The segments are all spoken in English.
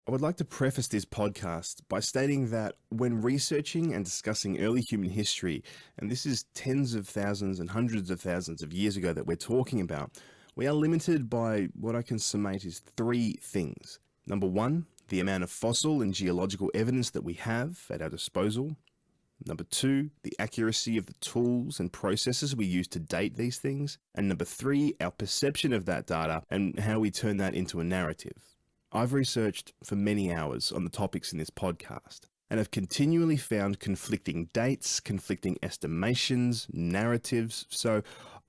I would like to preface this podcast by stating that when researching and discussing early human history, and this is tens of thousands and hundreds of thousands of years ago that we're talking about, we are limited by what I can summate as three things. Number one, the amount of fossil and geological evidence that we have at our disposal. Number two, the accuracy of the tools and processes we use to date these things. And number three, our perception of that data and how we turn that into a narrative. I've researched for many hours on the topics in this podcast and have continually found conflicting dates, conflicting estimations, narratives. So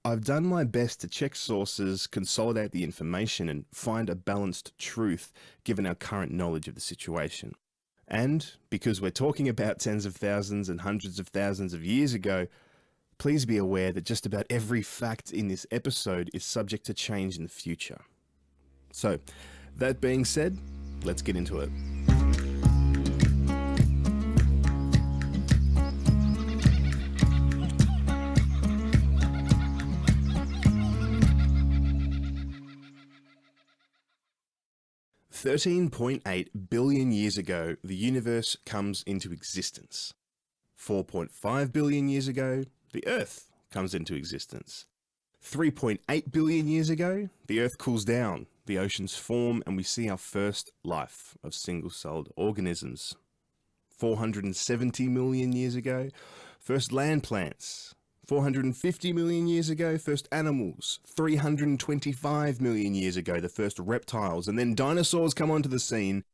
I've done my best to check sources, consolidate the information and find a balanced truth given our current knowledge of the situation. And because we're talking about tens of thousands and hundreds of thousands of years ago, please be aware that just about every fact in this episode is subject to change in the future. So, that being said, let's get into it. $13.8 billion years ago, the universe comes into existence. 4.5 billion years ago, the Earth comes into existence. 3.8 billion years ago, the Earth cools down, the oceans form, and we see our first life of single-celled organisms. 470 million years ago, first land plants. 450 million years ago, first animals. 325 million years ago, the first reptiles, and then dinosaurs come onto the scene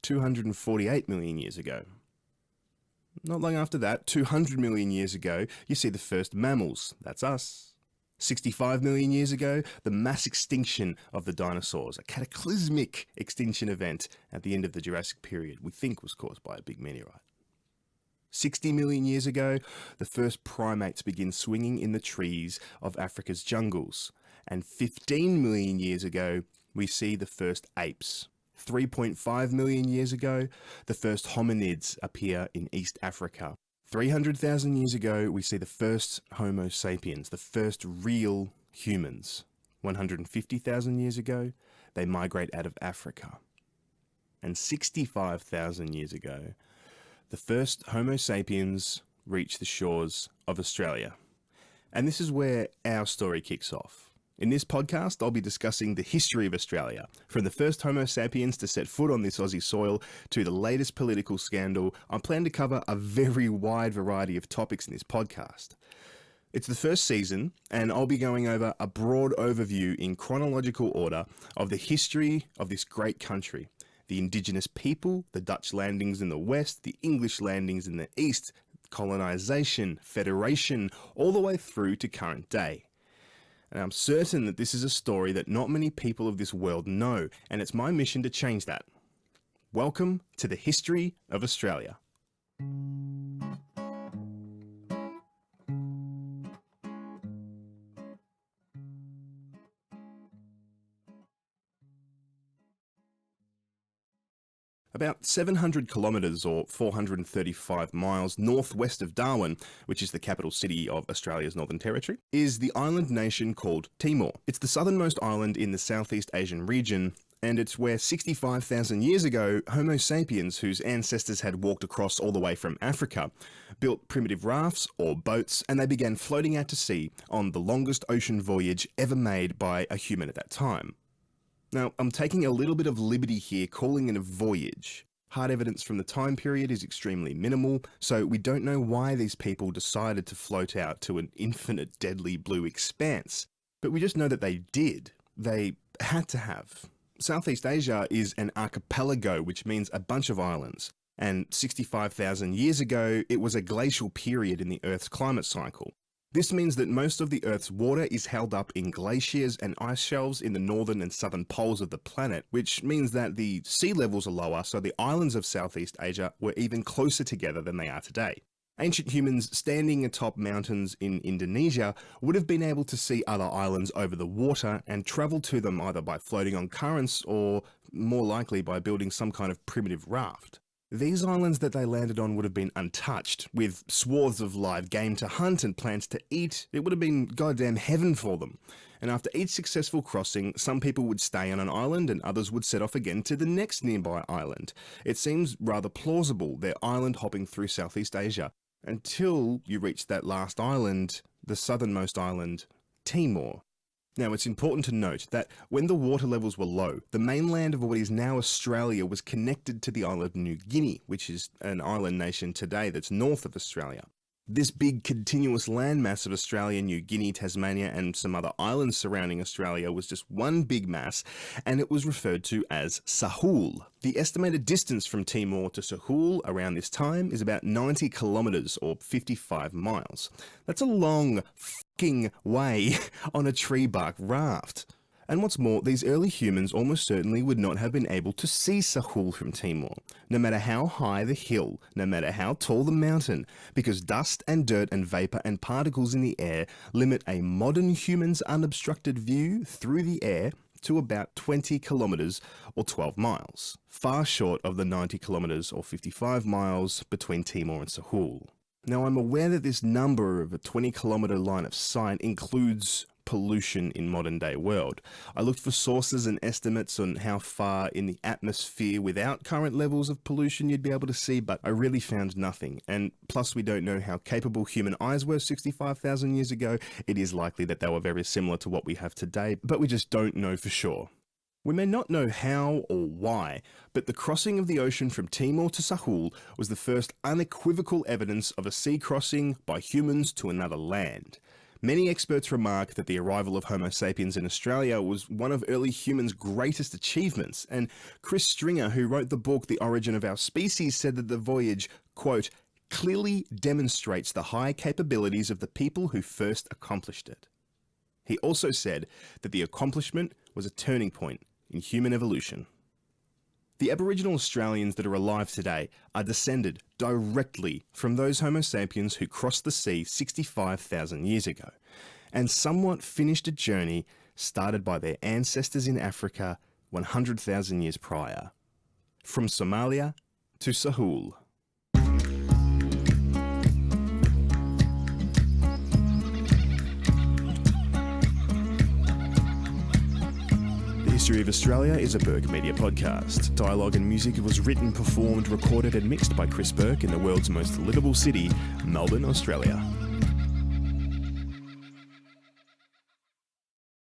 248 million years ago. Not long after that, 200 million years ago, you see the first mammals. That's us. 65 million years ago, the mass extinction of the dinosaurs, a cataclysmic extinction event at the end of the Jurassic period, we think was caused by a big meteorite. 60 million years ago, the first primates begin swinging in the trees of Africa's jungles. And 15 million years ago, we see the first apes. 3.5 million years ago, the first hominids appear in East Africa. 300,000 years ago, we see the first homo sapiens, the first real humans. 150,000 years ago, they migrate out of Africa. And 65,000 years ago, the first homo sapiens reach the shores of Australia. And this is where our story kicks off. In this podcast, I'll be discussing the history of Australia, from the first Homo sapiens to set foot on this Aussie soil to the latest political scandal. I plan to cover a very wide variety of topics in this podcast. It's the first season, and I'll be going over a broad overview in chronological order of the history of this great country. The indigenous people, the Dutch landings in the west, the English landings in the east, colonisation, federation, all the way through to current day. And I'm certain that this is a story that not many people of this world know, and it's my mission to change that. Welcome to the history of Australia. About 700 kilometres or 435 miles northwest of Darwin, which is the capital city of Australia's Northern Territory, is the island nation called Timor. It's the southernmost island in the Southeast Asian region, and it's where 65,000 years ago, Homo sapiens, whose ancestors had walked across all the way from Africa, built primitive rafts or boats, and they began floating out to sea on the longest ocean voyage ever made by a human at that time. Now, I'm taking a little bit of liberty here calling it a voyage. Hard evidence from the time period is extremely minimal, so we don't know why these people decided to float out to an infinite deadly blue expanse. But we just know that they did. They had to have. Southeast Asia is an archipelago, which means a bunch of islands. And 65,000 years ago, it was a glacial period in the Earth's climate cycle. This means that most of the Earth's water is held up in glaciers and ice shelves in the northern and southern poles of the planet, which means that the sea levels are lower, so the islands of Southeast Asia were even closer together than they are today. Ancient humans standing atop mountains in Indonesia would have been able to see other islands over the water and travel to them either by floating on currents or, more likely, by building some kind of primitive raft. These islands that they landed on would have been untouched, with swaths of live game to hunt and plants to eat. It would have been goddamn heaven for them. And after each successful crossing, some people would stay on an island and others would set off again to the next nearby island. It seems rather plausible, their island hopping through Southeast Asia, until you reach that last island, the southernmost island, Timor. Now, it's important to note that when the water levels were low, the mainland of what is now Australia was connected to the island of New Guinea, which is an island nation today that's north of Australia. This big continuous landmass of Australia, New Guinea, Tasmania and some other islands surrounding Australia was just one big mass, and it was referred to as Sahul. The estimated distance from Timor to Sahul around this time is about 90 kilometres or 55 miles. That's a long fucking way on a tree bark raft. And what's more, these early humans almost certainly would not have been able to see Sahul from Timor, no matter how high the hill, no matter how tall the mountain, because dust and dirt and vapour and particles in the air limit a modern human's unobstructed view through the air to about 20 kilometres or 12 miles, far short of the 90 kilometres or 55 miles between Timor and Sahul. Now, I'm aware that this number of a 20 kilometre line of sight includes pollution in modern day world. I looked for sources and estimates on how far in the atmosphere without current levels of pollution you'd be able to see, but I really found nothing. And plus, we don't know how capable human eyes were 65,000 years ago. It is likely that they were very similar to what we have today, but we just don't know for sure. We may not know how or why, but the crossing of the ocean from Timor to Sahul was the first unequivocal evidence of a sea crossing by humans to another land. Many experts remark that the arrival of Homo sapiens in Australia was one of early humans' greatest achievements, and Chris Stringer, who wrote the book The Origin of Our Species, said that the voyage, quote, clearly demonstrates the high capabilities of the people who first accomplished it. He also said that the accomplishment was a turning point in human evolution. The Aboriginal Australians that are alive today are descended directly from those Homo sapiens who crossed the sea 65,000 years ago, and somewhat finished a journey started by their ancestors in Africa 100,000 years prior. From Somalia to Sahul. History of Australia is a Burke Media podcast. Dialogue and music was written, performed, recorded and mixed by Chris Burke in the world's most livable city, Melbourne, Australia.